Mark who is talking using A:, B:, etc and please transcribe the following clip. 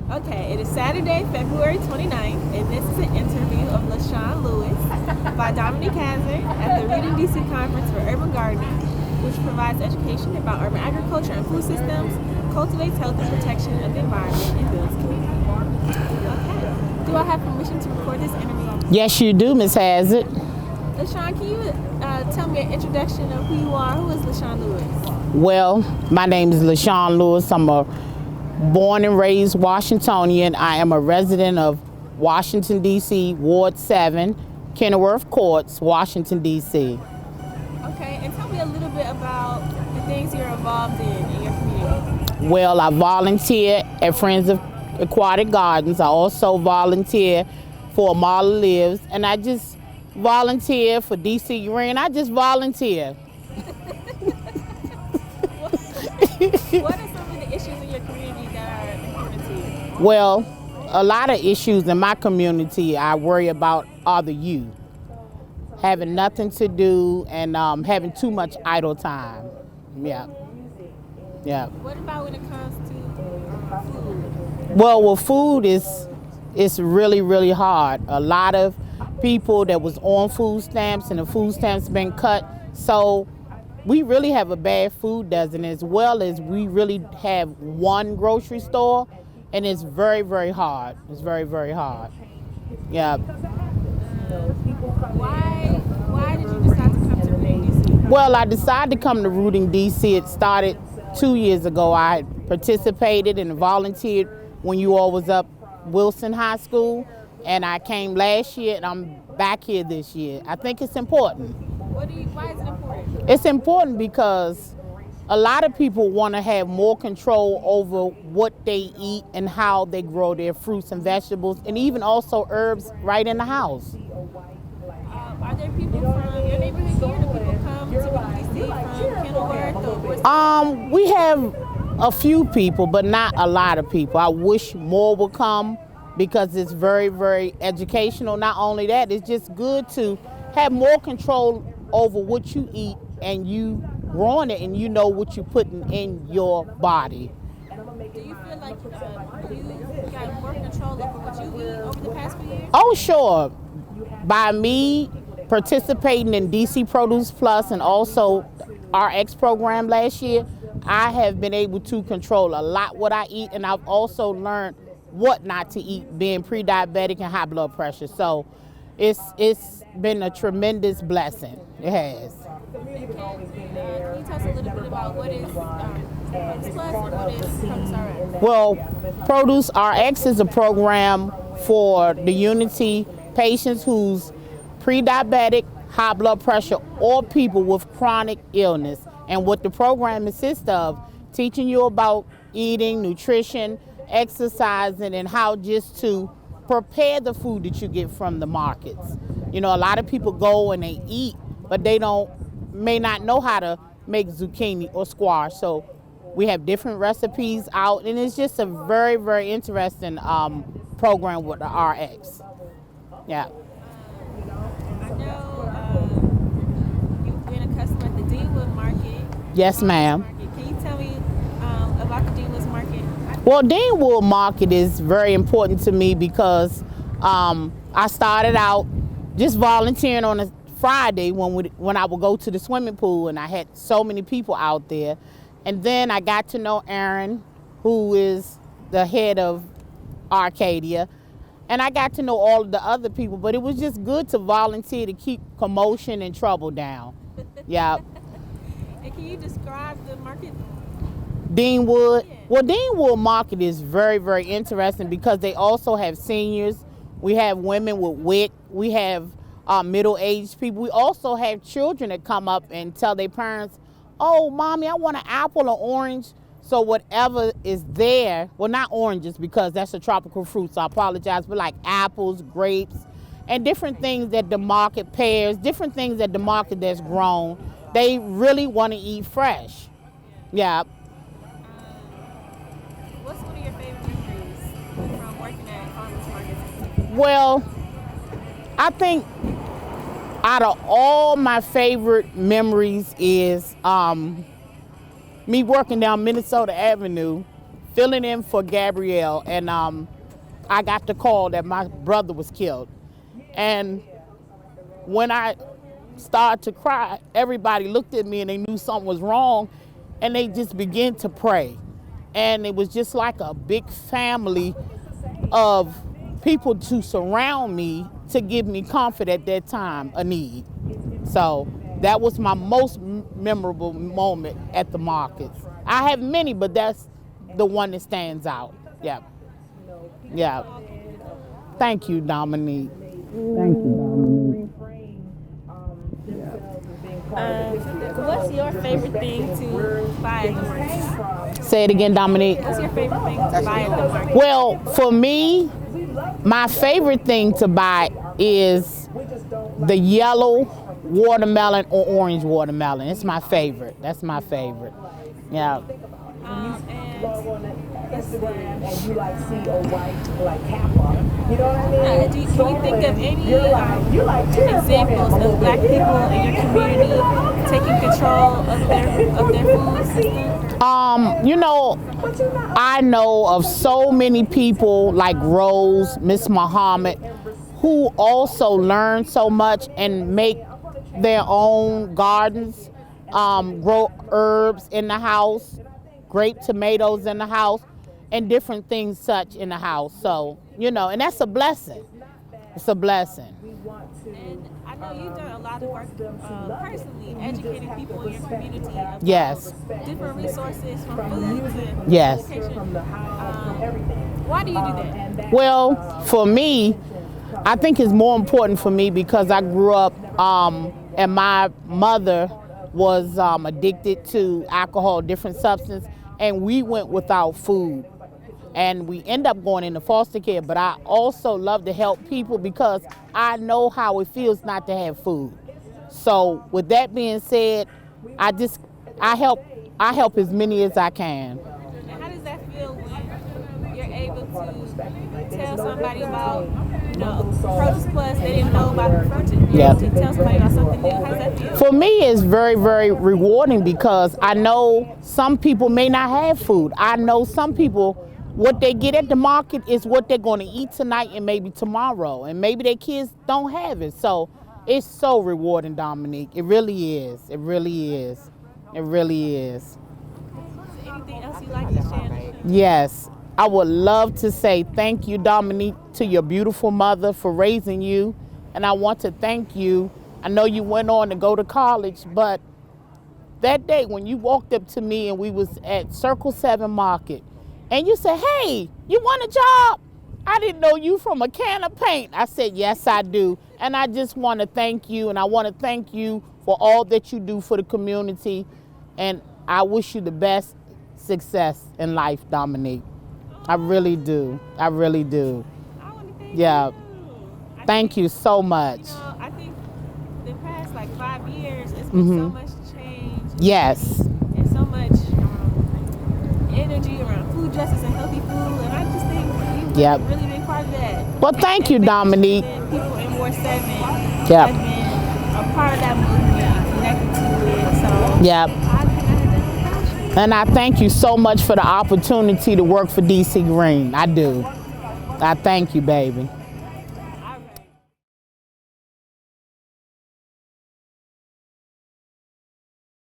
A: Okay, it is Saturday, February 29th, and this is an interview of LaShawn Lewis by Dominique Hazzard at the Reading DC Conference for Urban Gardening, which provides education about urban agriculture and food systems, cultivates health and protection of the environment, and builds community. Okay, do I have permission to record this interview?
B: Yes, you do, Ms. Hazzard.
A: LaShawn, can you tell me an introduction of who you are? Who is LaShawn Lewis?
B: Well, my name is LaShawn Lewis. I'm a born and raised Washingtonian. I am a resident of Washington, D.C., Ward 7, Kenilworth Courts, Washington, D.C.
A: Okay, and tell me a little bit about the things you're involved in your community.
B: Well, I volunteer at Friends of Aquatic Gardens. I also volunteer for Marla Lives, and I just volunteer for D.C. Green. I just volunteer.
A: What are some of the issues in your community that are important to you?
B: Well, a lot of issues in my community I worry about are the youth. Having nothing to do and having too much idle time. Yeah.
A: What about when it comes to food?
B: Well, food is really, really hard. A lot of people that was on food stamps and the food stamps been cut. So we really have a bad food dozen, as well as we really have one grocery store, and it's very, very hard. It's very, very hard. Yeah.
A: Why did you decide to come to Reading DC?
B: Well, I decided to come to Reading DC. It started 2 years ago. I had participated and volunteered when you all was up Wilson High School, and I came last year, and I'm back here this year. I think it's important.
A: Why is it important?
B: It's important because a lot of people want to have more control over what they eat and how they grow their fruits and vegetables, and even also herbs right in the house.
A: Are there people from your neighborhood here? Do people come to DC from Kenilworth?
B: We have a few people, but not a lot of people. I wish more would come because it's very, very educational. Not only that, it's just good to have more control over what you eat and you growing it, and you know what you're putting in your body.
A: Do you feel like you got more control over what you eat over the past few years?
B: Oh, sure. By me participating in DC Produce Plus and also RX program last year, I have been able to control a lot what I eat, and I've also learned what not to eat, being pre-diabetic and high blood pressure. So it's been a tremendous blessing. It has.
A: Can you tell us a little bit about what is Produce Plus and what is Produce RX?
B: Well, Produce RX is a program for the Unity patients who's pre-diabetic, high blood pressure, or people with chronic illness. And what the program consists of, teaching you about eating, nutrition, exercising, and how just to prepare the food that you get from the markets. You know, a lot of people go and they eat, but they may not know how to make zucchini or squash. So we have different recipes out, and it's just a very, very interesting program with the RX. Yeah.
A: I know you've been a customer at the Deanwood Market.
B: Yes, ma'am.
A: Can you tell me about the Deanwood Market?
B: Well, Deanwood Market is very important to me because I started out just volunteering on a Friday when I would go to the swimming pool, and I had so many people out there. And then I got to know Aaron, who is the head of Arcadia, and I got to know all of the other people, but it was just good to volunteer to keep commotion and trouble down. Yeah.
A: And can you describe the market?
B: Deanwood? Yeah. Well, Deanwood Market is very, very interesting because they also have seniors. We have women with WIC. We have middle-aged people. We also have children that come up and tell their parents, oh, Mommy, I want an apple or orange. So whatever is there, well, not oranges because that's a tropical fruit, so I apologize, but like apples, grapes, and different things that the market pears, different things that the market that's grown, they really want to eat fresh. Yeah.
A: What's one of your favorite memories from working at farmers markets?
B: Well, I think out of all my favorite memories is me working down Minnesota Avenue filling in for Gabrielle, and I got the call that my brother was killed. And when I started to cry, everybody looked at me and they knew something was wrong, and they just began to pray. And it was just like a big family of people to surround me to give me comfort at that time of need. So that was my most memorable moment at the markets. I have many, but that's the one that stands out. Yeah. Yeah. Thank you, Dominique. Thank you, Dominique.
A: What's your favorite thing to buy at the market?
B: Say it again, Dominique.
A: What's your favorite thing to buy at the market?
B: Well, for me, my favorite thing to buy is the yellow watermelon or orange watermelon. It's my favorite. That's my favorite. Yeah.
C: Instagram and you like see a white like Kappa, you know what I mean?
A: Can you think of any examples of Black people in your community taking control of their food system?
B: You know, I know of so many people like Rose, Miss Muhammad, who also learn so much and make their own gardens, grow herbs in the house, grape tomatoes in the house, and different things such in the house. So, you know, and that's a blessing. It's a blessing.
A: And I know you've done a lot of work personally, educating people in your community about
B: Yes.
A: different resources from food to
B: Yes.
A: education. Why do you do that?
B: Well, for me, I think it's more important for me because I grew up and my mother was addicted to alcohol, different substance, and we went without food. And we end up going into foster care, but I also love to help people because I know how it feels not to have food. So with that being said, I help as many as I can.
A: And how does that feel when you're able to tell somebody about, Produce Plus, they didn't know about the fruit,
B: Yep.
A: to tell somebody about something new? How does that feel?
B: For me, it's very, very rewarding because I know some people may not have food. I know some people, what they get at the market is what they're going to eat tonight and maybe tomorrow, and maybe their kids don't have it. So it's so rewarding, Dominique. It really is. It really is. It really is.
A: Anything else you'd like to share?
B: Yes, I would love to say thank you, Dominique, to your beautiful mother for raising you. And I want to thank you. I know you went on to go to college, but that day when you walked up to me and we was at Circle 7 Market, and you said, hey, you want a job? I didn't know you from a can of paint. I said, yes, I do. And I just want to thank you, and I want to thank you for all that you do for the community. And I wish you the best success in life, Dominique. I really do. I really do.
A: I want to thank
B: Yeah.
A: you.
B: Thank you so much.
A: I think the past 5 years, it's been so much change
B: Yes.
A: and so much energy around food justice and healthy food, and I just think you've
B: Yep.
A: really been part of that.
B: Well, thank you,
A: And
B: Dominique.
A: people in Ward 7
B: Yep.
A: have been a part of that movement and connected to it. So
B: Yep.
A: I couldn't have done it without you.
B: And I thank you so much for the opportunity to work for DC Green. I do. I thank you, baby.